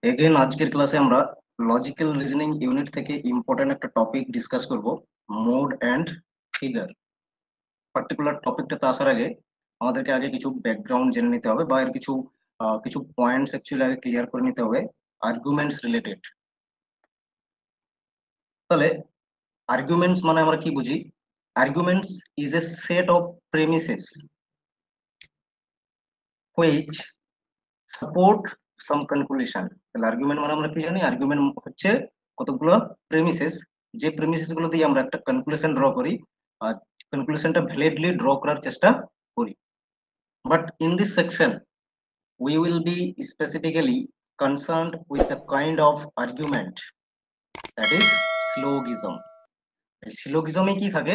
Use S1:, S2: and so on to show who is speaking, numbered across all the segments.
S1: Again আজকের ক্লাসে আমরা লজিক্যাল রিজনিং ইউনিট থেকে ইম্পর্টেন্ট একটা টপিক ডিসকাস করব, মোড অ্যান্ড ফিগার। পার্টিকুলার টপিকটাতে আসার আগে আমাদেরকে আগে কিছু ব্যাকগ্রাউন্ড জেনে নিতে হবে, বা এর কিছু কিছু পয়েন্টস অ্যাকচুয়ালি আগে ক্লিয়ার করে নিতে হবে আর্গুমেন্টস রিলেটেড। তাহলে আর্গুমেন্টস মানে আমরা কি বুঝি? Arguments is a set of premises which support some conclusion. তাহলে আর্গুমেন্ট মানে আমরা কি জানি? আর্গুমেন্ট হচ্ছে কতগুলো প্রেমিসেস, যে প্রেমিসেস গুলো দিয়ে আমরা একটা কনক্লুশন ড্র করি, আর কনক্লুশনটা ভ্যালিডলি ড্র করার চেষ্টা করি। But in this section we will be specifically concerned with the kind of argument that is syllogism. সিলোগিজমে কি থাকে?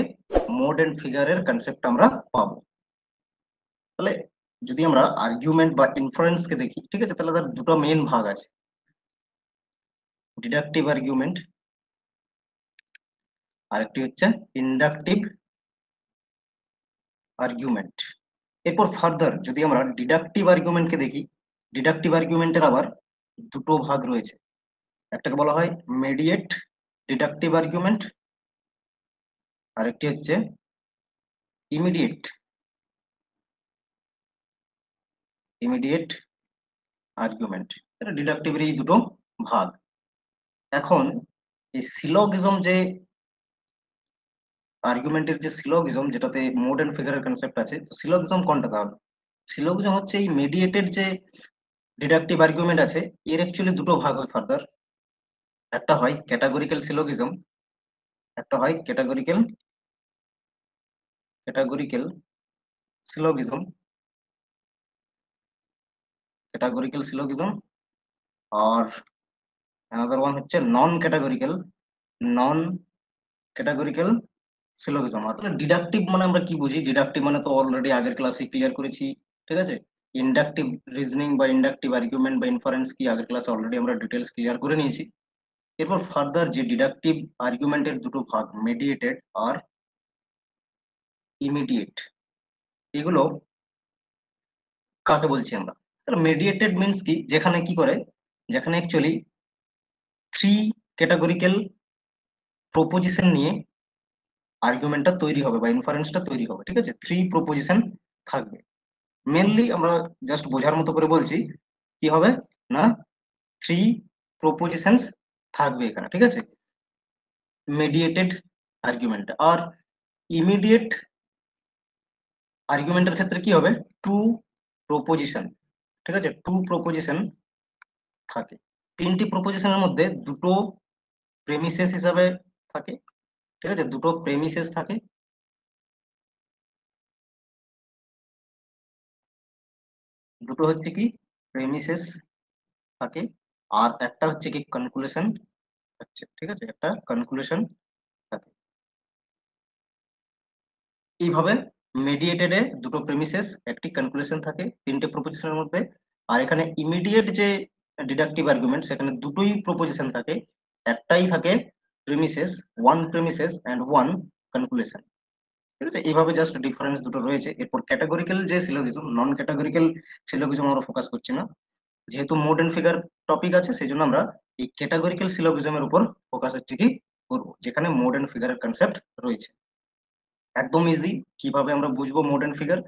S1: মোড এন্ড ফিগারের কনসেপ্ট আমরা পাবো। তাহলে যদি আমরা আর্গুমেন্ট বা ইনফারেন্স কে দেখি, ঠিক আছে, তাহলে তার দুটো মেইন ভাগ আছে, ডিডাকটিভ আর্গুমেন্ট আর একটি হচ্ছে ইন্ডাকটিভ আর্গুমেন্ট। এরপর ফার্দার যদি আমরা ডিডাকটিভ আর্গুমেন্ট কে দেখি, ডিডাকটিভ আর্গুমেন্টের আবার দুটো ভাগ রয়েছে। একটাকে বলা হয় মেডিয়েট ডিডাকটিভ আর্গুমেন্ট, আর একটি হচ্ছে ইমিডিয়েট ইমিডিয়েট আর্গুমেন্ট। এটা ডিডাকটিভের এই দুটো ভাগ। এখন এই সিলোগিজম যে আর্গুমেন্টের যে সিলোগিজম, যেটাতে মোড এন্ড ফিগারের কনসেপ্ট আছে, তো সিলোগিজম কোনটা? তাহলে সিলোগিজম হচ্ছে এই মেডিয়েটেড যে ডিডাকটিভ আর্গুমেন্ট আছে, এর অ্যাকচুয়ালি দুটো ভাগ হয় ফার্দার। একটা হয় ক্যাটাগরিক্যাল সিলোগিজম, একটা হয় ক্যাটাগরিক্যাল ক্যাটাগরিক্যাল সিলোগিজম ক্যাটাগরিক্যাল সিলোগিজম। আর অ্যানাদার ওয়ান হচ্ছে নন ক্যাটাগরিক্যাল সিলোগিজম। আসলে ডিডাকটিভ মানে আমরা কি বুঝি? ডিডাকটিভ মানে তো অলরেডি আগের ক্লাসে ক্লিয়ার করেছি, ঠিক আছে। ইন্ডাকটিভ রিজনিং বা ইন্ডাকটিভ আর্গুমেন্ট বা ইনফারেন্স কি, আগের ক্লাসে অলরেডি আমরা ডিটেলস ক্লিয়ার করে নিয়েছি। এরপর ফার্দার যে ডিডাকটিভ আর্গুমেন্টের দুটো ভাগ, মেডিয়েটেড আর ইমিডিয়েট, এগুলো কাকে বলছি আমরা? তাহলে মেডিয়েটেড মিন্স কি? যেখানে কি করে, যেখানে অ্যাকচুয়ালি থ্রি ক্যাটাগরিক্যাল প্রপোজিশন নিয়ে আর্গুমেন্টটা তৈরি হবে বা ইনফারেন্সটা তৈরি হবে, ঠিক আছে। থ্রি প্রপোজিশন থাকবে। মেনলি আমরা জাস্ট বোঝার মতো করে বলছি, কি হবে না, থ্রি প্রপোজিশনস থাকবে এখানে, ঠিক আছে, মেডিয়েটেড আর্গুমেন্ট। আর ইমিডিয়েট আর্গুমেন্টের ক্ষেত্রে কি হবে? টু প্রপোজিশন, ঠিক আছে, টু প্রপোজিশন থাকে। তিনটি প্রপোজিশনের মধ্যে দুটো প্রেমিসেস হিসাবে থাকে, ঠিক আছে, দুটো প্রেমিসেস থাকে। দুটো হচ্ছে কি প্রেমিসেস থাকে, আর একটা হচ্ছে কি কনক্লুশন থাকছে, ঠিক আছে, একটা কনক্লুশন থাকে। এইভাবে মেডিয়েটেডে দুটো প্রেমিসেস, একটি কনক্লুশন থাকে তিনটে প্রপোজিশনের মধ্যে। আর এখানে ইমিডিয়েট যে ডিডাকটিভ আর্গুমেন্ট, সেখানে দুটোই প্রপোজিশন থাকে, একটাই থাকে premises, one premises and one conclusion, ঠিক আছে। এইভাবে জাস্ট ডিফারেন্স দুটো রয়েছে। এরপর ক্যাটাগরিক্যাল যে সিলোগিজম, নন ক্যাটাগরিক্যাল সিলোগিজম আমরা ফোকাস করছি না, যেহেতু মোড এন্ড ফিগার টপিক আছে, সেই জন্য আমরা এই ক্যাটাগরিক্যাল সিলোগিজমের উপর ফোকাস হচ্ছে কি করবো, যেখানে মোড এন্ড ফিগারের কনসেপ্ট রয়েছে। একদম ইজি, কিভাবে আমরা বুঝবো মোড এন্ড ফিগার?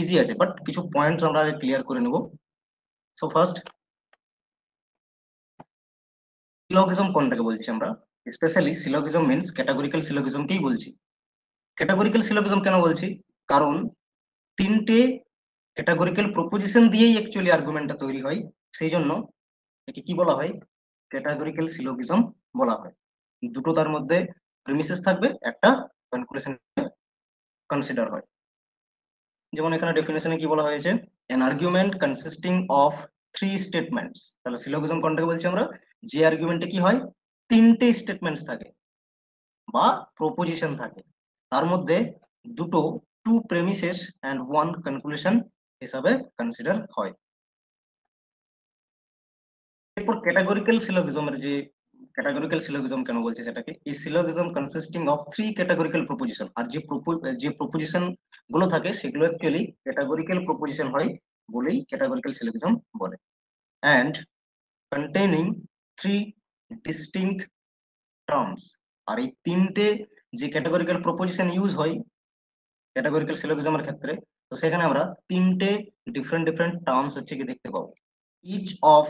S1: ইজি আছে, বাট কিছু পয়েন্টস আমরা আগে ক্লিয়ার করে নেব। সো ফার্স্ট, সিলোগিজম কোনটাকে বলছি আমরা? স্পেশালি সিলোগিজম মিন্স ক্যাটাগরিক্যাল সিলোগিজমকেই বলছি। ক্যাটাগরিক্যাল সিলোগিজম কেন বলছি? কারণ তিনটে ক্যাটাগরিক্যাল প্রপোজিশন দিয়েই অ্যাকচুয়ালি আর্গুমেন্টটা তৈরি হয়, সেই জন্য একে কি বলা হয়? ক্যাটাগরিক্যাল সিলোগিজম বলা হয়। দুটো তার মধ্যে প্রিমিসেস থাকবে, একটা কনক্লুশন কনসিডার হয়। যেমন এখানে ডেফিনেশনে কি বলা হয়েছে? an argument consisting of three statements। তাহলে সিলোগিজম কোনটাকে বলছি আমরা? যে আর্গুমেন্টে কি হয়, তিনটে স্টেটমেন্টস থাকে বা প্রপোজিশন থাকে, তার মধ্যে দুটো two premises and one conclusion হিসাবে কনসিডার হয়। এরপর ক্যাটাগরিক্যাল সিলোগিজমের যে, ক্যাটাগরিক্যাল সিলোগিজম কেন বলছে সেটাকে? এই syllogism consisting of three categorical proposition, আর যে প্রপোজিশন গুলো থাকে সেগুলো অ্যাকচুয়ালি ক্যাটাগরিক্যাল প্রপোজিশন হয় বলেই ক্যাটাগরিক্যাল সিলোগিজম বলে। And containing three distinct terms. আর এই তিনটে যে ক্যাটাগরিক্যাল প্রপোজিশন ইউজ হয় ক্যাটাগরিক্যাল সিলোজিজমের ক্ষেত্রে, তো সেখানে আমরা তিনটে ডিফারেন্ট ডিফারেন্ট টার্মস হচ্ছে কি দেখতে পাবো, each of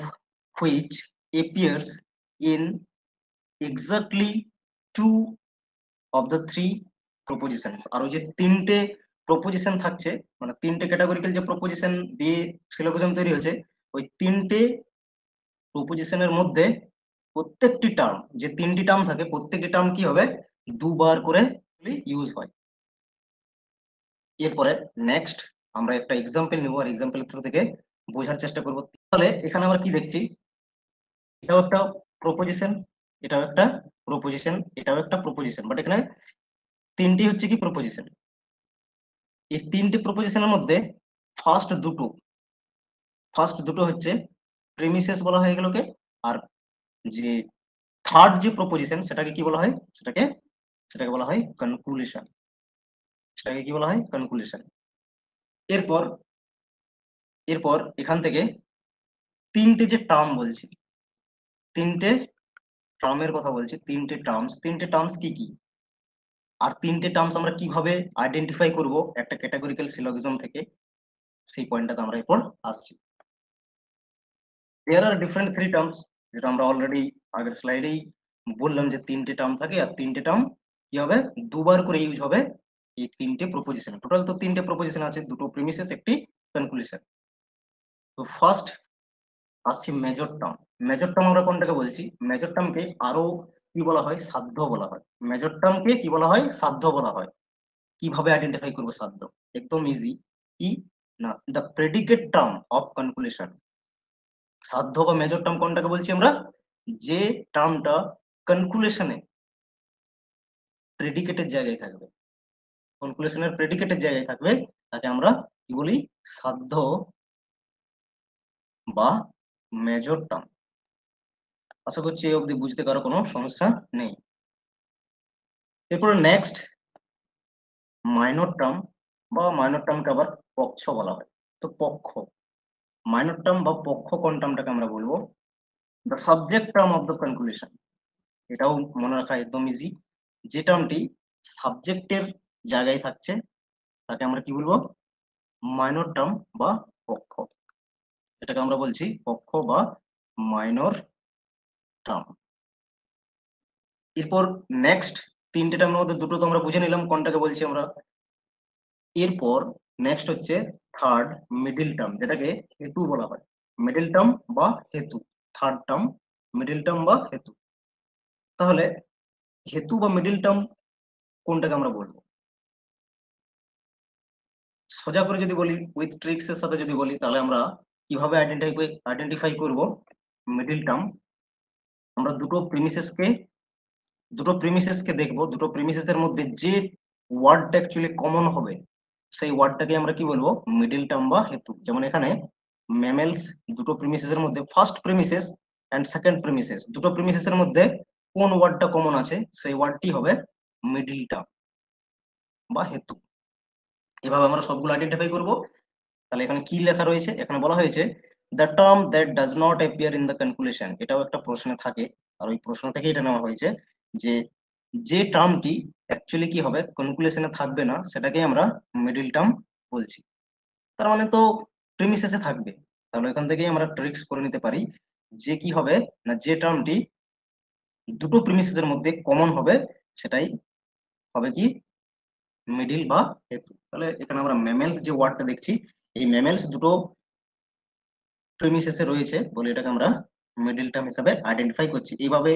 S1: which appears in exactly two of the three propositions। আর ওই যে তিনটে প্রপোজিশন থাকছে, মানে তিনটে ক্যাটাগরিক্যাল যে প্রপোজিশন দিয়ে সিলোজিজম তৈরি হয়েছে, ওই তিনটে প্রপোজিশনের মধ্যে প্রত্যেকটি টার্ম, যে তিনটি টার্ম থাকে প্রত্যেকটি টার্ম কি হবে, দুবার করে ইউজ হয়। এরপরে নেক্সট আমরা একটা এক্সাম্পল নেব, আর এক্সাম্পলের থ্রু থেকে বোঝার চেষ্টা করব। তাহলে এখানে আমরা কি দেখছি, এটাও একটা প্রপোজিশন, এটাও একটা প্রপোজিশন, এটাও একটা প্রপোজিশন, বাট এখানে তিনটি হচ্ছে কি প্রপোজিশন। এই তিনটি প্রপোজিশনের মধ্যে ফার্স্ট দুটো হচ্ছে প্রিমিসেস বলা হয় এগুলোকে, আর যে থার্ড যে প্রপোজিশন সেটাকে কি বলা হয়, সেটাকে বলা হয় কনক্লুশন। সেটাকে কি বলা হয়, কনক্লুশন। এরপর এরপর এখান থেকে তিনটে যে টার্ম বলছি, তিনটে টার্মের কথা বলছি, তিনটে টার্মস কি কি, আর তিনটে টার্মস আমরা কিভাবে আইডেন্টিফাই করব একটা ক্যাটাগরিক্যাল সিলোজিজম থেকে, সেই পয়েন্টটাতে আমরা এরপর আসছি। দেয়ার আর ডিফারেন্ট থ্রি টার্মস, যেটা আমরা অলরেডি আগের স্লাইডেই বললাম যে তিনটে টার্ম থাকে, আর তিনটে টার্ম কি হবে, দুবার করে ইউজ হবে এই তিনটে প্রপোজিশন। টোটাল তো তিনটে প্রপোজিশন আছে, দুটো প্রিমিসেস একটি কনক্লুশন। তো ফার্স্ট আসছে মেজর টার্ম। মেজর টার্ম আমরা কোনটাকে বলছি, মেজর টার্মকে আরো কি বলা হয়, সাধ্য বলা হয়। মেজর টার্মকে কি বলা হয়, সাধ্য বলা হয়। কিভাবে আইডেন্টিফাই করবো সাধ্য, একদম ইজি। কি না, the predicate term of conclusion. সাধ্য বা মেজর টার্ম কোনটাকে বলছি আমরা, যে টার্মটা কনক্লুশনে প্রেডিকেটের জায়গায় থাকবে, কনক্লুশনের প্রেডিকেটের জায়গায় থাকবে, তাকে আমরা কি বলি, সাধ্য বা মেজর টার্ম। আশা করছি এই অবধি বুঝতে কারো কোনো সমস্যা নেই। এরপরে নেক্সট মাইনর টার্ম, বা মাইনর টার্মকে আবার পক্ষ বলা হয়। তো পক্ষ, মাইনর টার্ম বা পক্ষ কোন টার্মটাকে আমরা বলবো, the subject term of the conclusion. এটাও মনে রাখা একদম ইজি, যে টার্মটি সাবজেক্টের জায়গায় থাকছে তাকে আমরা কি বলবো, মাইনর টার্ম বা পক্ষ। এটাকে আমরা বলছি পক্ষ বা মাইনর টার্ম। এরপর নেক্সট তিনটে টার্মের মধ্যে দুটো তো আমরা বুঝে নিলাম কোনটাকে বলছি আমরা। এরপর নেক্সট হচ্ছে থার্ড মিডিল টার্ম, যেটাকে হেতু বলা হয়। মিডিল টার্ম বা হেতু, থার্ড টার্ম মিডিল টার্ম বা হেতু। তাহলে হেতু বা মিডিল টার্ম কোনটাকে আমরা বলবো, সোজা করে যদি বলি, উইথ ট্রিক্স এর সাথে যদি বলি, তাহলে আমরা কিভাবে আইডেন্টিফাই করব মিডিল টার্ম। আমরা দুটো প্রিমিসেসকে দেখবো, দুটো প্রিমিসেসের মধ্যে যে ওয়ার্ডটা অ্যাকচুয়ালি কমন হবে সেই ওয়ার্ডটাকে আমরা কি বলবো, মিডিল টার্ম বা হেতু। যেমন এখানে ম্যামেলস, দুটো প্রিমিসেসের মধ্যে first premises and second premises, দুটো প্রিমিসেসের মধ্যে কোন ওয়ার্ডটা কমন আছে সেই ওয়ার্ডটি হবে মিডিল টার্ম বা হেতু। এভাবে আমরা সবগুলো আইডেন্টিফাই করব। তাহলে এখানে কি লেখা রয়েছে, এখানে বলা হয়েছে the term that does not appear in the conclusion. এটাও একটা প্রশ্নে থাকে, আর ওই প্রশ্ন থেকে এটা নেওয়া হয়েছে যে যে টার্মটি অ্যাকচুয়ালি কি হবে, কনক্লুশনে থাকবে না, সেটাকে আমরা মিডল টার্ম বলছি। তার মানে তো প্রিমিসেসে থাকবে, তাহলে এখান থেকেই আমরা ট্রিক্স করে নিতে পারি যে কি হবে না, যে টার্মটি দুটো প্রিমিসেসের মধ্যে কমন হবে সেটাই হবে কি, মিডিল বা হেতু। তাহলে এখানে আমরা ম্যামেলস যে ওয়ার্ডটা দেখছি, এই ম্যামেলস দুটো প্রিমিসেসে রয়েছে বলে এটাকে আমরা মিডল টার্ম হিসেবে আইডেন্টিফাই করছি। এইভাবে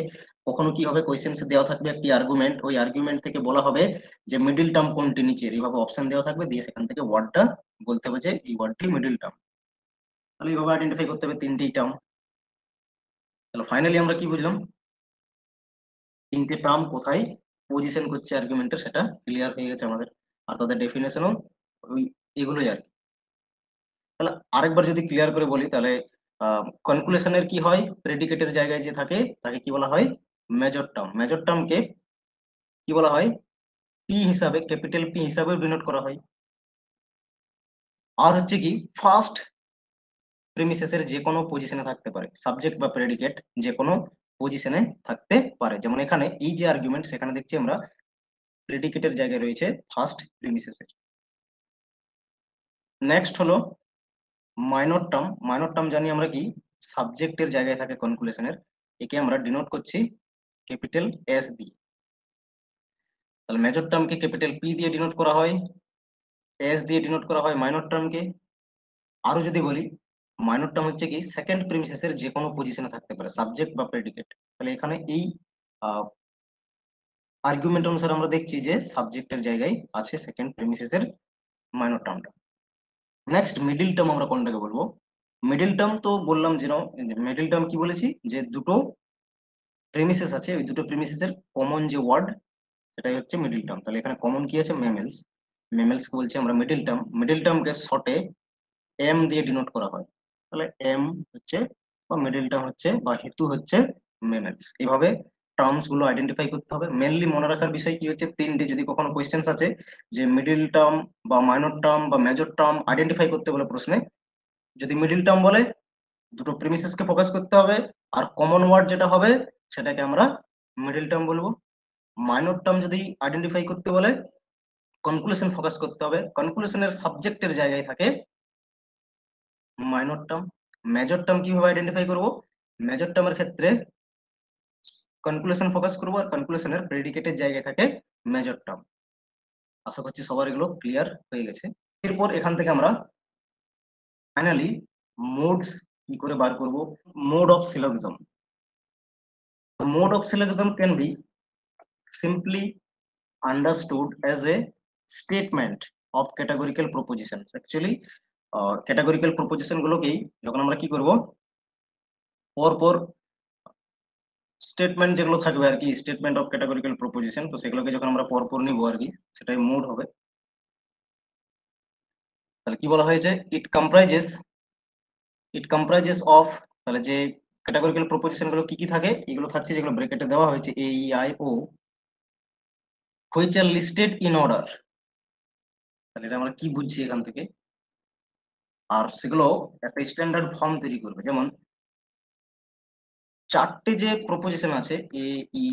S1: কখনো কি হবে, কোয়েশ্চেন্সে দেওয়া থাকবে একটি আর্গুমেন্ট, ওই আর্গুমেন্ট থেকে বলা হবে যে মিডল টার্ম কোনটি নিচের, এইভাবে অপশন দেওয়া থাকবে, দিয়ে সেখান থেকে ওয়ার্ডটা বলতে হবে যে এই ওয়ার্ডটি মিডল টার্ম। তাহলে এইভাবে আইডেন্টিফাই করতে হবে তিনটি টার্ম। তাহলে ফাইনালি আমরা কি বুঝলাম, তিনটে টার্ম কোথায় পজিশন করছে আর্গুমেন্টের, সেটা ক্লিয়ার হয়ে গেছে আমাদের। আর তাদের ডেফিনেশনও ওই এগুলোই আর কি। তাহলে আরেকবার যদি ক্লিয়ার করে বলি, তাহলে কনক্লুশনের কি হয়, প্রেডিকেটের জায়গায় যে থাকে তাকে কি বলা হয়, মেজর টার্ম। মেজর টার্মকে কি বলা হয়, পি হিসাবে, ক্যাপিটাল পি হিসাবে ডিনোট করা হয়। আর হচ্ছে কি ফার্স্ট প্রিমিসেসের যে কোনো পজিশনে থাকতে পারে, সাবজেক্ট বা প্রেডিকেট যে কোনো পজিশনে থাকতে পারে। যেমন এখানে এই যে আর্গুমেন্ট, সেখানে দেখছি আমরা প্রেডিকেটের জায়গায় রয়েছে ফার্স্ট প্রিমিসেসের। নেক্সট হলো মাইনর টার্ম। মাইনর টার্ম জানি আমরা কি, সাবজেক্টের জায়গায় থাকে কনক্লুশনের, একে আমরা ডিনোট করছি ক্যাপিটাল এস দিয়ে। তাহলে মেজর টার্মকে ক্যাপিটাল পি দিয়ে ডিনোট করা হয়, এস দিয়ে ডিনোট করা হয় মাইনর টার্মকে। আরো যদি বলি, মাইনর টার্ম হচ্ছে কি সেকেন্ড প্রিমিসেসের যে কোনো পজিশনে থাকতে পারে, সাবজেক্ট বা প্রেডিকেট। তাহলে এখানে এই আর্গুমেন্ট অনুসারে আমরা দেখছি যে সাবজেক্টের জায়গায় আছে সেকেন্ড প্রিমিসেসের মাইনর টার্মটা। নেক্সট মিডিল টার্ম আমরা কোনটাকে বলবো? মিডিল টার্ম তো বললাম যে মিডিল টার্ম কি বলেছি, যে দুটো প্রিমিসেস আছে, ওই দুটো প্রিমিসেসের কমন যে ওয়ার্ড সেটাই হচ্ছে মিডিল টার্ম। তাহলে এখানে কমন কি আছে, মেমেলস। মেমেলস কে বলছি আমরা মিডিল টার্ম। মিডিল টার্মকে শর্টে এম দিয়ে ডিনোট করা হয়। তাহলে এম হচ্ছে বা মিডল টার্ম হচ্ছে বা হেতু হচ্ছে মেমেলস। এইভাবে টার্মস গুলো আইডেন্টিফাই করতে হবে। মেনলি মনে রাখার বিষয় কি হচ্ছে, তিনটে যদি কখনো কোয়েশ্চেন্স আছে যে মিডল টার্ম বা মাইনর টার্ম বা মেজর টার্ম আইডেন্টিফাই করতে বলে প্রশ্নে, যদি মিডল টার্ম বলে দুটো প্রিমিসেস কে ফোকাস করতে হবে, আর কমন ওয়ার্ড যেটা হবে সেটাকে আমরা মিডল টার্ম বলবো। মাইনর টার্ম যদি আইডেন্টিফাই করতে বলে কনক্লুশন ফোকাস করতে হবে, কনক্লুশনের সাবজেক্টের জায়গায় থাকে মাইনর টার্ম। মেজর টার্ম কিভাবে আইডেন্টিফাই করব? মেজর টার্মের ক্ষেত্রে কনক্লুশন ফোকাস করব, আর কনক্লুশনের প্রেডিকেটের জায়গায় থাকে মেজর টার্ম। আশা করছি সবার এগুলো ক্লিয়ার হয়ে গেছে। এরপর এখান থেকে আমরা ফাইনালি মোডস কি করে বার করব। Mode of syllogism. Mode of syllogism can be simply understood as a statement of categorical propositions. Actually categorical proposition গুলোকেই যখন আমরা কি করব, পর পর স্টেটমেন্ট যেগুলো থাকবে আর কি, স্টেটমেন্ট অফ ক্যাটাগরিক্যাল প্রপোজিশন, তো সেগুলোকে যখন আমরা পরপর নিব আর কি, সেটাই মোড হবে। তাহলে কি বলা হয়েছে, ইট কম্প্রাইজেস অফ, তাহলে যে ক্যাটাগরিক্যাল প্রপোজিশন গুলো কি কি থাকে, এগুলো থাকছে যেগুলো ব্র্যাকেটে দেওয়া হয়েছে A E I O, which are listed in order. তাহলে এটা আমরা কি বুঝছি এখান থেকে, আর সেগুলো একটা স্ট্যান্ডার্ড ফর্ম তৈরি করবে। যেমন চারটে যে প্রপোজিশন আছে এ ই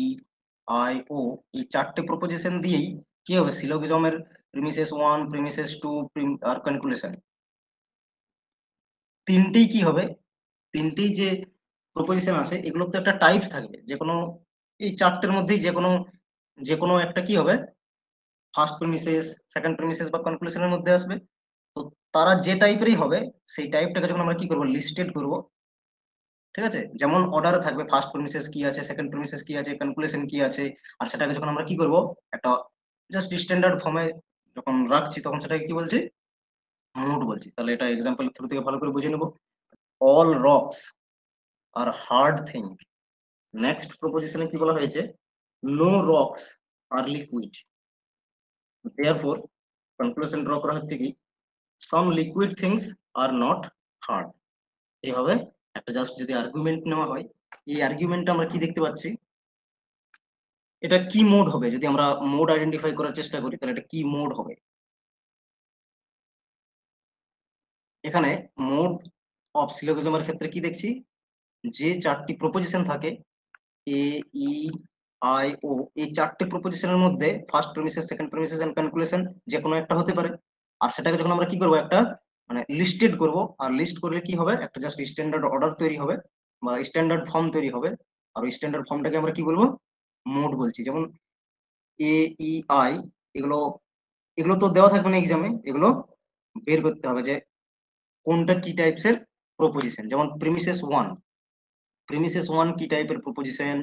S1: আই ও, এই চারটে প্রপোজিশন দিয়েই কি হবে, সিলোগিজমের প্রিমিসেস ওয়ান, প্রিমিসেস টু আর কনক্লুশন, তিনটেই কি হবে, তিনটেই যে প্রপোজিশন আছে এগুলো তো একটা টাইপ থাকবে, যে কোনো এই চারটের মধ্যেই যে কোনো একটা কি হবে, ফার্স্ট প্রিমিসেস, সেকেন্ড প্রিমিসেস বা কনক্লুশনের মধ্যে আসবে। তো তারা যে টাইপেরই হবে, সেই টাইপটাকে যখন আমরা কি করব, লিস্টেড করব। ঠিক আছে, যেমন অর্ডারে থাকবে ফার্স্ট প্রিমিসেস কি আছে, সেকেন্ড প্রিমিসেস কি আছে, কনক্লুশন কি আছে, আর সেটাকে যখন আমরা কি করব, একটা জাস্ট স্ট্যান্ডার্ড ফর্মে যখন রাখছি, তখন সেটাকে কি বলছি, মোড বলছি। তাহলে এটা এক্সাম্পলের থ্রু থেকে ভালো করে বুঝে নেব। All rocks are hard thing. Next প্রপোজিশনে কি বলা হয়েছে, no rocks are liquid. Therefore conclusion draw করা হচ্ছে কি, some liquid things are not hard. এইভাবে একটা জাস্ট যদি আর্গুমেন্ট নেওয়া হয়, এই আর্গুমেন্টটা আমরা কি দেখতে পাচ্ছি, এটা কি মোড হবে, যদি আমরা মোড আইডেন্টিফাই করার চেষ্টা করি তাহলে এটা কি মোড হবে। এখানে মোড অফ সিলোজিজমের ক্ষেত্রে কি দেখছি, যে চারটি প্রপোজিশন থাকে এ ই আই ও, এই চারটে প্রপোজিশনের মধ্যে first premises, second premises and conclusion যে কোনো একটা হতে পারে। আর সেটাকে যখন আমরা কি করব, একটা মানে লিস্টেড করব, আর লিস্ট করলে কি হবে, একটা জাস্ট স্ট্যান্ডার্ড অর্ডার তৈরি হবে বা স্ট্যান্ডার্ড ফর্ম তৈরি হবে। আর ওই স্ট্যান্ডার্ড ফর্মটাকে আমরা কি বলবো, মোড বলছি। যেমন এ ই আই, এগুলো এগুলো তো দেওয়া থাকবে না এক্সামে, এগুলো বের করতে হবে যে কোনটা কি টাইপসের প্রপোজিশন। যেমন প্রিমিসেস ওয়ান কি টাইপের প্রপোজিশন,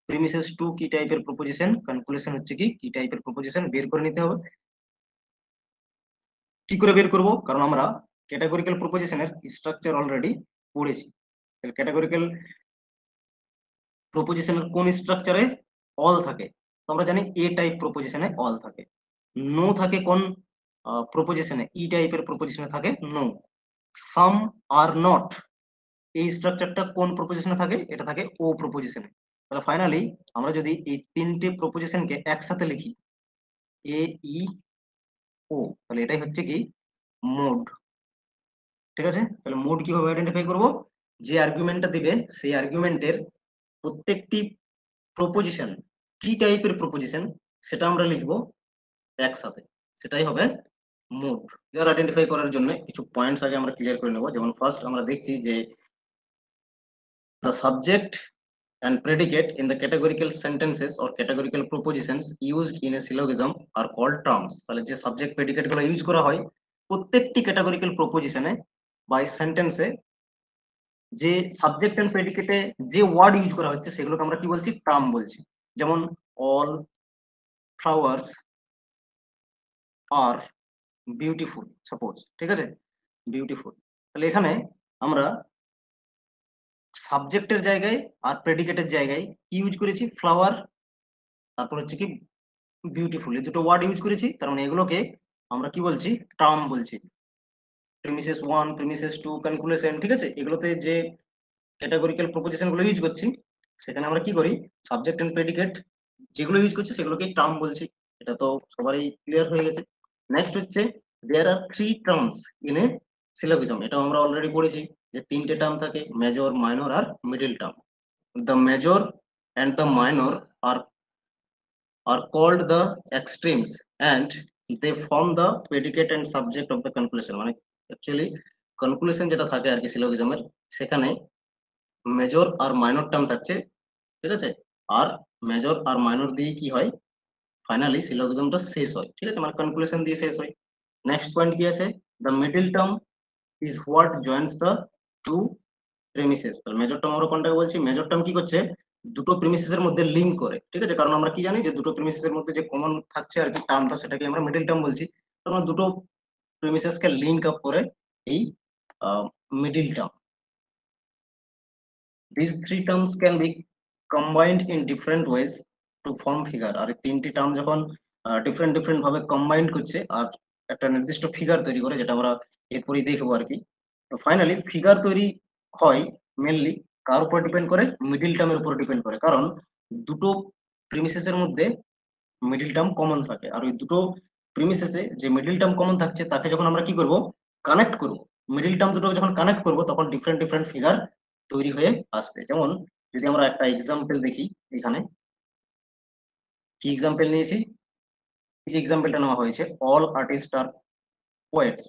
S1: প্রিমিসেস টু কি টাইপের প্রপোজিশন, কনক্লুশন হচ্ছে কি কি টাইপের প্রপোজিশন, বের করে নিতে হবে। কি করে বের করব, কারণ আমরা ক্যাটাগরিক্যাল প্রপোজিশনের স্ট্রাকচার অলরেডি পড়েছি। ক্যাটাগরিক্যাল প্রপোজিশনের কোন স্ট্রাকচারে অল থাকে, তো আমরা জানি এ টাইপ প্রপোজিশনে অল থাকে। নো থাকে কোন প্রপোজিশনে, ই টাইপের প্রপোজিশনে থাকে নো। সাম আর নট, এই স্ট্রাকচারটা কোন প্রপোজিশনে থাকে, এটা থাকে ও প্রপোজিশনে। তাহলে ফাইনালি আমরা যদি এই তিনটে প্রপোজিশনকে একসাথে লিখি এ ই ও, তাহলে এটাই হচ্ছে কি মোড। ঠিক আছে, তাহলে মোড কিভাবে আইডেন্টিফাই করব, যে আর্গুমেন্টটা দিবে সেই আর্গুমেন্টের প্রত্যেকটি প্রপোজিশন কি টাইপের প্রপোজিশন সেটা আমরা লিখবো একসাথে, সেটাই হবে মোড। ক্লিয়ার আইডেন্টিফাই করার জন্য কিছু পয়েন্টস আগে আমরা ক্লিয়ার করে নেব। যেমন ফার্স্ট আমরা দেখছি যে the subject and predicate in the categorical sentences or categorical propositions used in a syllogism are called terms। তাহলে যে সাবজেক্ট প্রেডিকেট গুলো ইউজ করা হয় প্রত্যেকটি ক্যাটাগরিক্যাল প্রপোজিশনে বা সেন্টেন্সে, যে সাবজেক্ট এন্ড প্রেডিকেটে যে ওয়ার্ড ইউজ করা হচ্ছে সেগুলোকে আমরা কি বলছি, টার্ম বলছি। যেমন অল ফ্লাওয়ার্স আর বিউটিফুল, সাপোজ, ঠিক আছে, বিউটিফুল। তাহলে এখানে আমরা সাবজেক্টের জায়গায় আর প্রেডিকেটের জায়গায় কি ইউজ করেছি, ফ্লাওয়ার, তারপর হচ্ছে কি বিউটিফুল, এই দুটো ওয়ার্ড ইউজ করেছি। তার মানে এগুলোকে আমরা কি বলছি, টার্ম বলছি। প্রিমিসেস 1, প্রিমিসেস 2, কনক্লুশন, ঠিক আছে, এগুলোতে যে ক্যাটাগরিক্যাল প্রপোজিশন গুলো ইউজ করছি সেখানে আমরা কি করি, সাবজেক্ট এন্ড প্রেডিকেট যেগুলো ইউজ করছি সেগুলোকে টার্ম বলছি। এটা তো সবারই ক্লিয়ার হয়ে গেছে। নেক্সট হচ্ছে there are three terms in a syllogism. এটা আমরা অলরেডি পড়েছি যে তিনটে টার্ম থাকে, মেজর, মাইনর আর middle term. The major and the minor are are called the extremes and they form the predicate and subject of the conclusion। মানে actually conclusion যেটা থাকে আর কি সিলোজিজমের, সেখানে মেজর আর মাইনর টার্ম থাকছে, ঠিক আছে, আর মেজর আর মাইনর দিয়ে কি হয়, ফাইনালি সিলোজিজমটা শেষ হয়, ঠিক আছে, মানে কনক্লুশন দিয়ে শেষ হয়। নেক্সট পয়েন্ট কি আছে, the middle term is what joins the two premises. তাহলে মেজর টার্ম আমরা কোনটাকে বলছি, মেজর টার্ম কি করছে, দুটো প্রিমিসেস এর মধ্যে লিংক করে, ঠিক আছে, কারণ আমরা কি জানি যে দুটো প্রিমিসেস এর মধ্যে যে কমন থাকছে আর কি টার্মটা, সেটাকে আমরা মিডল টার্ম বলছি। কারণ দুটো প্রিমিসেস কে লিংক আপ করে এই middle term. These three terms can be combined in different ways to form figure। আর এই তিনটি টার্ম যখন ডিফারেন্ট ডিফারেন্ট ভাবে কম্বাইন্ড করছে আর একটা নির্দিষ্ট ফিগার তৈরি করে, যেটা আমরা এরপরই দেখবো আর কি। তো ফাইনালি ফিগার তৈরি হয় মেনলি কার উপর ডিপেন্ড করে, মিডিল টার্মের উপর ডিপেন্ড করে। কারণ দুটো প্রিমিসেস এর মধ্যে মিডিল টার্ম কমন থাকে, আর ওই দুটো প্রিমিসেসে যে মিডিল টার্ম কমন থাকছে তাকে যখন আমরা কি করব, কানেক্ট করব, মিডিল টার্ম দুটোকে যখন কানেক্ট করব তখন ডিফারেন্ট ডিফারেন্ট ফিগার তৈরি হয়ে আসবে। যেমন যদি আমরা একটা এক্সাম্পল দেখি, এখানে কি এক্সাম্পল নিয়েছি, এই যে এক্সাম্পলটা নেওয়া হয়েছে, অল আর্টিস্ট আর পোয়েটস,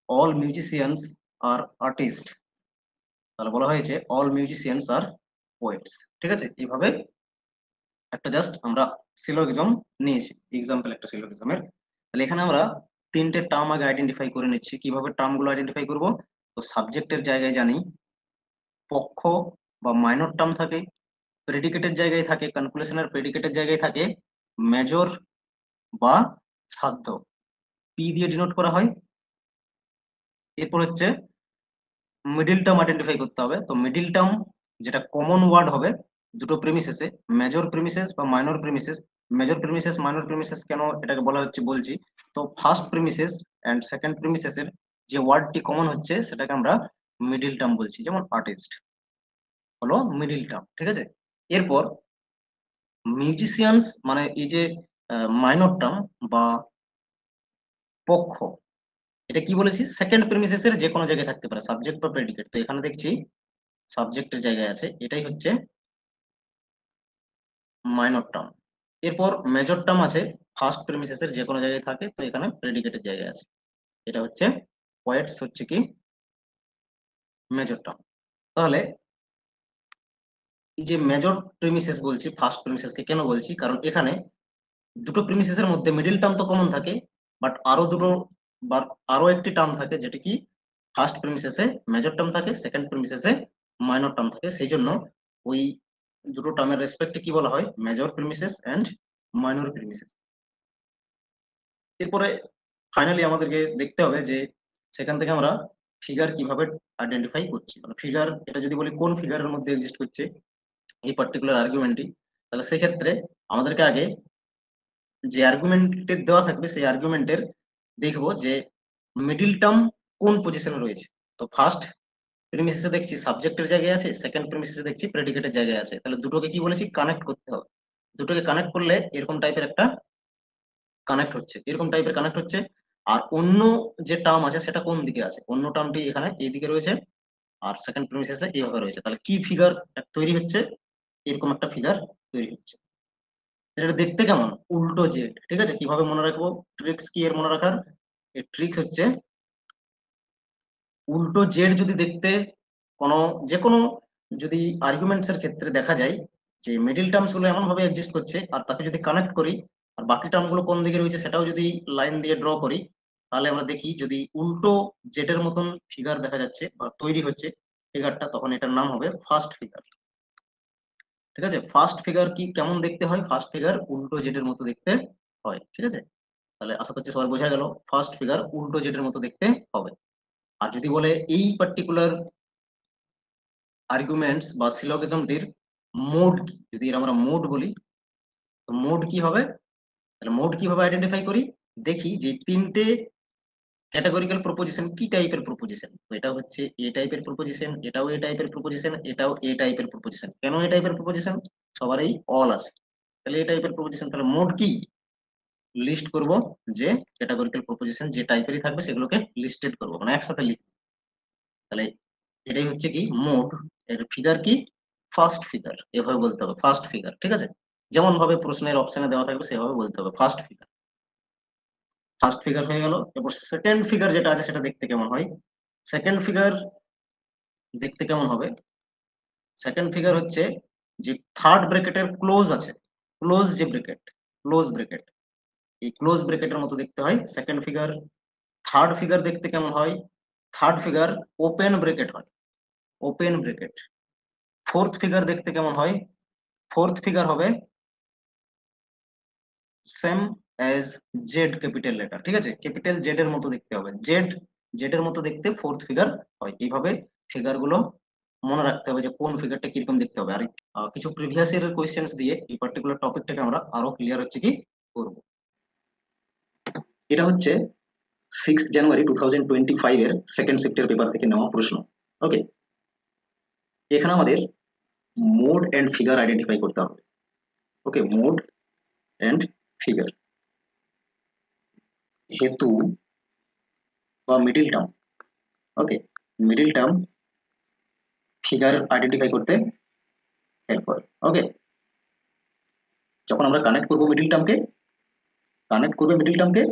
S1: অল মিউজিশিয়ানস আর আর্টিস্ট। তাহলে বলা হয়েছে অল মিউজিশিয়ানস আর পোয়েটস, ঠিক আছে, এইভাবে একটা জাস্ট আমরা সিলোগিজম নিয়েছি, এক্সাম্পল একটা সিলোগিজমের। তাহলে এখানে আমরা তিনটে টার্ম আগে আইডেন্টিফাই করে নিচ্ছি। কিভাবে টার্ম গুলো আইডেন্টিফাই করব, তো সাবজেক্টের জায়গায় জানি পক্ষ বা মাইনর টার্ম থাকে, প্রেডিকেটের জায়গায় থাকে কনক্লুশনের, প্রেডিকেটের জায়গায় থাকে মেজর বা সাধ্য, পি দিয়ে ডিনোট করা হয়। এরপর হচ্ছে মিডিল টার্ম আইডেন্টিফাই করতে হবে। তো মিডিল টার্ম যেটা কমন ওয়ার্ড হবে দুটো প্রিমিসেসে, মেজর প্রিমিসেস বা minor premises. Major premises, minor premises কেন এটাকে বলা হচ্ছে বলছি। তো ফার্স্ট প্রিমিসেস এন্ড সেকেন্ড প্রিমিসেসের যে ওয়ার্ডটি কমন হচ্ছে সেটাকে আমরা মিডিল টার্ম বলছি। যেমন আর্টিস্ট হলো মিডিল টার্ম, ঠিক আছে। এরপর মিউজিশিয়ানস মানে এই যে মাইনর টার্ম বা পক্ষ, এটা কি বলেছি, সেকেন্ড প্রিমিসেসের যে কোনো জায়গায় থাকতে পারে, সাবজেক্ট বা প্রেডিকেট। তো এখানে দেখছি সাবজেক্টের জায়গায় আছে, এটাই হচ্ছে মাইনর টার্ম। এরপর মেজর টার্ম আছে ফার্স্ট প্রিমিসেসের যে কোনো জায়গায় থাকে, তো এখানে প্রেডিকেটের জায়গায় আছে, এটা হচ্ছে পোয়েটস হচ্ছে কি মেজর টার্ম। তাহলে এই যে মেজর প্রিমিসেস বলছি, ফার্স্ট প্রিমিসেসকে কেন বলছি, কারণ এখানে দুটো প্রিমিসেসের মধ্যে মিডিল টার্ম তো কমন থাকে, বাট আরো দুটো বা আরো একটি টার্ম থাকে যেটা কি ফার্স্ট প্রিমিসেসে মেজর টার্ম থাকে, সেকেন্ড প্রিমিসেসে মাইনর টার্ম থাকে, সেই জন্য ওই দুটো টার্মের রেসপেক্টে কি বলা হয়, major premises and minor premises. এরপরে ফাইনালি আমাদেরকে দেখতে হবে যে সেখান থেকে আমরা ফিগার কিভাবে আইডেন্টিফাই করছি, মানে ফিগার এটা যদি বলি কোন ফিগারের মধ্যে এক্সিস্ট করছে এই পার্টিকুলার আর্গুমেন্টটি, তাহলে সেক্ষেত্রে আমাদেরকে আগে যে আর্গুমেন্টের দেওয়া থাকবে সেই আর্গুমেন্টের দেখবো যে মিডিল টার্ম কোন পজিশনে রয়েছে। তো ফার্স্ট প্রিমিসে দেখছি সাবজেক্টের জায়গায় আছে, সেকেন্ড প্রিমিসে দেখছি প্রেডিকেটের জায়গায় আছে, তাহলে দুটোকে কি বলেছি, কানেক্ট করতে হবে। দুটোকে কানেক্ট করলে এরকম টাইপের একটা কানেক্ট হচ্ছে, এরকম টাইপের কানেক্ট হচ্ছে। আর অন্য যে টার্ম আছে সেটা কোন দিকে আছে, অন্য টার্মটি এখানে এইদিকে রয়েছে, আর সেকেন্ড প্রিমিসেসে এইভাবে রয়েছে। তাহলে কি ফিগার তৈরি হচ্ছে, এরকম একটা ফিগার তৈরি হচ্ছে। এটা দেখতে কেমন, উল্টো জেড। ঠিক আছে, কিভাবে মনে রাখবো, ট্রিক্স কি এর মনে রাখার, এর ট্রিক্স হচ্ছে উল্টো জেড যদি দেখতে কোনো যে কোনো যদি আর্গুমেন্টস এর ক্ষেত্রে দেখা যায় যে মিডিল টার্মস গুলো এমন ভাবে এক্সিস্ট করছে, আর তাকে যদি কানেক্ট করি আর বাকি টার্ম গুলো কোন দিকে রয়েছে সেটাও যদি লাইন দিয়ে ড্র করি, তাহলে আমরা দেখি যদি উল্টো জেডের মতন ফিগার দেখা যাচ্ছে বা তৈরি হচ্ছে ফিগারটা, তখন এটার নাম হবে ফার্স্ট ফিগার। ঠিক আছে, ফার্স্ট ফিগার কি কেমন দেখতে হয়, ফার্স্ট ফিগার উল্টো জেডের মতো দেখতে হয়। ঠিক আছে, তাহলে আশা করছি সবার বোঝা গেল, ফার্স্ট ফিগার উল্টো জেডের মতো দেখতে হবে। আর যদি বলে এই পার্টিকুলার আর্গুমেন্টস বা সিলোগিজমটির মোড কি, যদি এর আমরা মোড বলি, তো মোড কি হবে, তাহলে মোড কিভাবে আইডেন্টিফাই করি, দেখি যে তিনটে ক্যাটাগরিক্যাল প্রপোজিশন কি টাইপের প্রপোজিশন। তো এটা হচ্ছে এ টাইপের প্রপোজিশন, এটাও এ টাইপের প্রপোজিশন, এটাও এ টাইপের প্রপোজিশন। কেন এ টাইপের প্রপোজিশন, সবারই অল আছে, তাহলে এ টাইপের প্রপোজিশন। তাহলে মোড কি লিস্ট করব, যে ক্যাটাগরিক্যাল প্রপোজিশন যে টাইপেরই থাকবে সেগুলোকে লিস্টেড করব, মানে একসাথে লিখব। তাহলে এটাই হচ্ছে কি মোড। এর ফিগার কি, ফার্স্ট ফিগার, এভাবে বলতে হবে ফার্স্ট ফিগার। ঠিক আছে, যেমন ভাবে প্রশ্নের অপশনে দেওয়া থাকবে সেভাবে বলতে হবে ফার্স্ট ফিগার। ফার্স্ট ফিগার হয়ে গেল, এরপর সেকেন্ড ফিগার যেটা আছে সেটা দেখতে কেমন হয়। সেকেন্ড ফিগার দেখতে কেমন হবে, সেকেন্ড ফিগার হচ্ছে যে থার্ড ব্র্যাকেটের ক্লোজ আছে, ক্লোজ যে ব্র্যাকেট, ক্লোজ ব্র্যাকেট, এই ক্লোজ ব্র্যাকেটের মতো দেখতে হয় সেকেন্ড ফিগার। থার্ড ফিগার দেখতে কেমন হয়, থার্ড ফিগার ওপেন ব্র্যাকেট হয়, ওপেন ব্র্যাকেট। ফোর্থ ফিগার দেখতে কেমন হয়, ফোর্থ ফিগার হবে same as Z capital letter. ঠিক আছে, ক্যাপিটাল জেড এর মতো দেখতে হবে, জেড, জেড এর মতো দেখতে ফোর্থ ফিগার হয়। এইভাবে ফিগার গুলো মনে রাখতে হবে যে কোন ফিগারটা কিরকম দেখতে হবে। আর কিছু প্রিভিয়াস ইয়ারের কোয়েশ্চেন্স দিয়ে এই পার্টিকুলার টপিকটাকে আমরা আরো ক্লিয়ার হচ্ছে কি করব। এটা হচ্ছে 6 জানুয়ারি 2025 এর সেকেন্ড শিফটের পেপার থেকে নেওয়া প্রশ্ন। ওকে, এখানে আমাদের মোড এন্ড ফিগার আইডেন্টিফাই করতে হবে। ওকে, মোড এন্ড ফিগার, হেতু বা মিডিল টার্ম। ওকে, মিডিল টার্ম ফিগার আইডেন্টিফাই করতে হেল্প করে। ওকে, যখন আমরা কানেক্ট করবো মিডিল টার্মকে, কানেক্ট করবে মিডিল টার্মকে,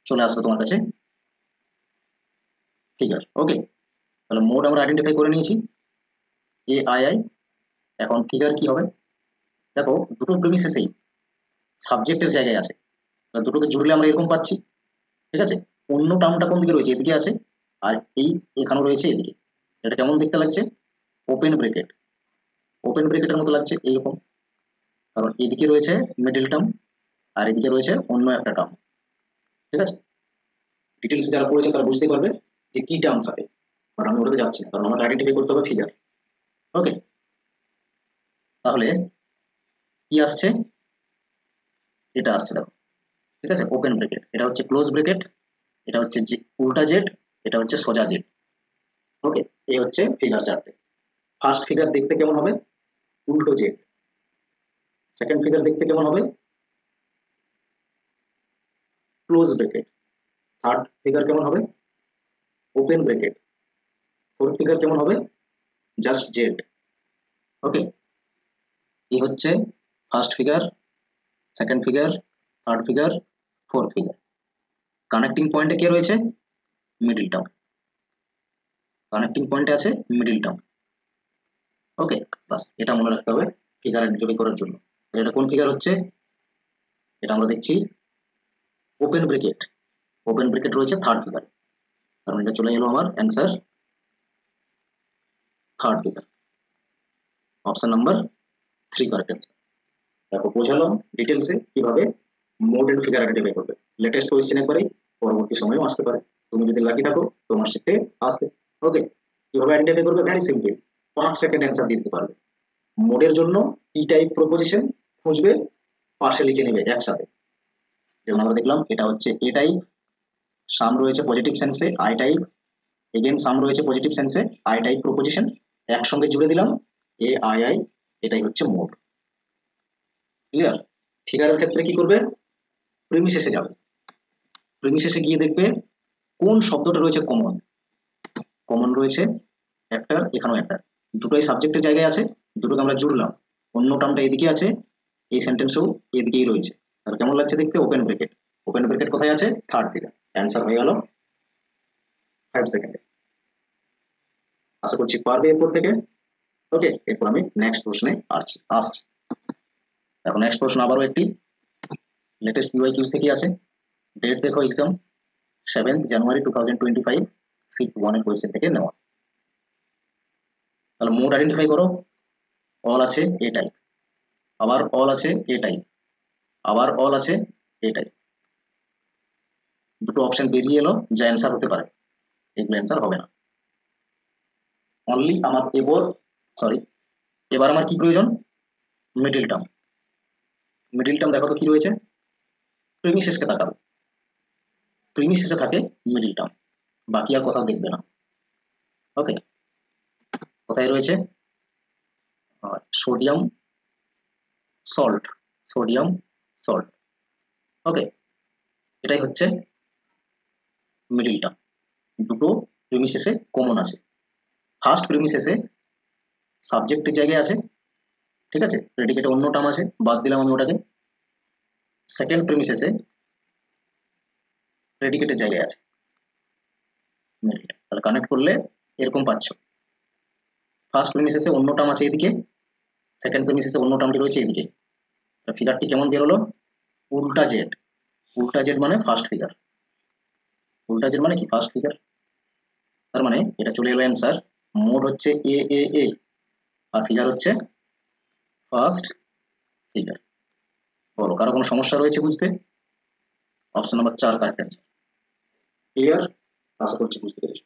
S1: চলে আসবে তোমার কাছে ফিগার। ওকে, তাহলে মোড আমরা আইডেন্টিফাই করে নিয়েছি, এ আই আই। এখন ফিগার কি হবে, দেখো দুটো প্রিমিসেসেই সাবজেক্টের জায়গায় আছে, তাহলে দুটোকে জুড়লে আমরা এরকম পাচ্ছি। ঠিক আছে, অন্য টার্মটা কোন দিকে রয়েছে, এদিকে আছে, আর এই এখানেও রয়েছে এদিকে। এটা কেমন দেখতে লাগছে, ওপেন ব্রেকেট, ওপেন ব্রেকেটের মতো লাগছে এইরকম, কারণ এদিকে রয়েছে মিডল টার্ম আর এদিকে রয়েছে অন্য একটা টার্ম। ঠিক আছে, ডিটেলস যারা পড়েছে তারা বুঝতে পারবে যে কি টার্ম থাকে, বাট আমি ওটাতে যাচ্ছি না, কারণ আমাকে আইডেন্টিফাই করতে হবে ফিগার। ওকে, তাহলে কি আসছে, এটা আসছে দেখো। ঠিক আছে, ওপেন ব্রেকেট, এটা হচ্ছে ক্লোজ ব্রেকেট, এটা হচ্ছে উল্টা জেড, এটা হচ্ছে সোজা জেড। ওকে, এই হচ্ছে ফিগার চারটে। ফার্স্ট ফিগার দেখতে কেমন হবে, উল্টো জেড। সেকেন্ড ফিগার দেখতে কেমন হবে, ক্লোজ ব্রেকেট। থার্ড ফিগার কেমন হবে, ওপেন ব্রেকেট। ফোর্থ ফিগার কেমন হবে, জাস্ট জেড। ওকে, এই হচ্ছে first figure, second figure, third figure, fourth figure. Connecting পয়েন্টে কে রয়েছে, মিডিল টার্ম, কানেক্টিং পয়েন্টে আছে মিডিল টার্ম। ওকে, বাস এটা মনে রাখতে হবে ফিগার আইডেন্টিফাই করার জন্য। এটা কোন ফিগার হচ্ছে, এটা আমরা দেখছি ওপেন ব্রেকেট, ওপেন ব্রেকেট রয়েছে থার্ড ফিগার, কারণ এটা চলে গেল আমার answer third figure, option number 3 correct answer. দেখো বোঝালাম ডিটেলসে কিভাবে মোড এন্ড ফিগার আইডেন্টিফাই করবে। লেটেস্ট কোয়েশ্চেন একবারই, পরবর্তী সময়েও আসতে পারে, তুমি যদি লাকি থাকো তোমার শিখতে আসবে। ওকে, কিভাবে আইডেন্টিফাই করবে, ভেরি সিম্পল, 5 সেকেন্ড অ্যান্সার দিয়ে দিতে পারবে। মোডের জন্য ই টাইপ প্রপোজিশন খুঁজবে, পাশে লিখে নেবে একসাথে। যেমন আমরা দেখলাম এটা হচ্ছে এ টাইপ, সাম রয়েছে পজিটিভ সেন্সে, আই টাইপ, এগেন সাম রয়েছে পজিটিভ সেন্সে, আই টাইপ প্রপোজিশন, একসঙ্গে জুড়ে দিলাম এ আই আই, এটাই হচ্ছে মোড। ক্লিয়ার। ফিগারের ক্ষেত্রে কি করবে, প্রিমিসেসে যাবে,
S2: প্রিমিসেসে গিয়ে দেখবে কোন শব্দটা রয়েছে কমন। কমন রয়েছে একটা, এখানেও একটা, দুটোই সাবজেক্টের জায়গায় আছে, দুটোকে আমরা জুড়লাম। অন্য টার্মটা এদিকে আছে, এই সেন্টেন্সও এদিকেই রয়েছে। তাহলে কেমন লাগছে দেখতে? Open bracket. ওপেন ব্রেকেট কোথায় আছে? Third figure. অ্যান্সার হয়ে গেল 5 সেকেন্ডে। আশা করছি পারবে এরপর থেকে। ওকে, এরপর আমি নেক্সট প্রশ্নে আসছি। এখন নেক্সট প্রশ্ন আবারও একটি লেটেস্ট ইউআই কিউজ থেকে আছে। ডেট দেখো, এক্সাম 7 জানুয়ারি 2025, শিফট 1 এর কোয়েশ্চেন থেকে নেওয়া। তাহলে মোড আইডেন্টিফাই করো। অল আছে এ টাইপ, আবার অল আছে এ টাইপ, আবার অল আছে এ টাইপ। দুটো অপশন বেরিয়ে এলো যা অ্যান্সার হতে পারে, এগুলো অ্যান্সার হবে না। অনলি আমার এবার আমার কি প্রয়োজন? Middle term. মিডিল টার্ম দেখো তো কি রয়েছে। প্রিমিসেসকে তাকাবো, প্রিমিসেসে থাকে মিডিল টার্ম, বাকি আর কোথাও দেখবে না। ওকে, কোথায় রয়েছে? Sodium salt, sodium salt. Okay, এটাই হচ্ছে মিডিল টার্ম। দুটো প্রিমিসেসে কমন আছে। ফার্স্ট প্রিমিসেসে সাবজেক্টের জায়গায় আছে, ঠিক আছে, প্রেডিকেটে অন্য টার্ম আছে, বাদ দিলাম আমি ওটাকে। সেকেন্ড প্রিমিসেসে প্রেডিকেটের জায়গায় আছে মিডিল টার্ম। তাহলে কানেক্ট করলে এরকম পাচ্ছ, ফার্স্ট প্রিমিসেসে অন্য টার্ম আছে এদিকে, সেকেন্ড প্রিমিসেসে অন্য টার্মটি রয়েছে এদিকে। ফিগারটি কেমন বেরোলো? উল্টা জেড। উল্টা জেড মানে ফার্স্ট ফিগার। উল্টা জেড মানে কি? First figure. তার মানে এটা চলে এলো অ্যান্সার। মোড হচ্ছে এ, আর ফিগার হচ্ছে ফার্স্ট ফিগার। বলো, কারো কোনো সমস্যা রয়েছে বুঝতে? Option number 4 correct answer. Clear? আশা করছি বুঝতে পেরেছো।